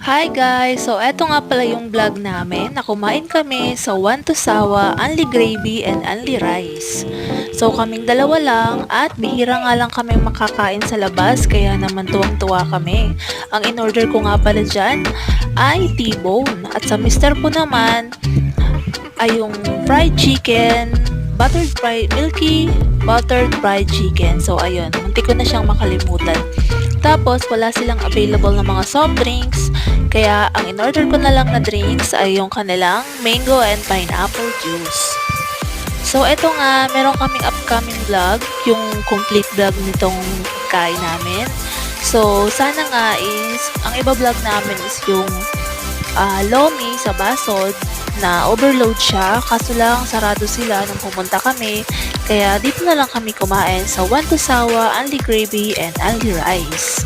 Hi guys! So eto nga pala yung vlog namin na kumain kami sa One to Sawa, Only Gravy and Only Rice. So kaming dalawa lang at bihira nga lang kami makakain sa labas kaya naman tuwang-tuwa kami. Ang in-order ko nga pala dyan ay T-bone at sa mister ko naman ay yung fried chicken, milky buttered fried chicken. So ayun, munti ko na siyang makalimutan. Tapos wala silang available na mga soft drinks, kaya ang in-order ko na lang na drinks ay yung kanilang mango and pineapple juice. So eto nga, meron kaming upcoming vlog, yung complete vlog nitong kain namin. So sana nga is, ang iba-vlog namin is yung lomi sa Basod na overload siya, kaso lang sarado sila nung pumunta kami, kaya dito na lang kami kumain sa One to Sawa, Only Gravy and Only Rice.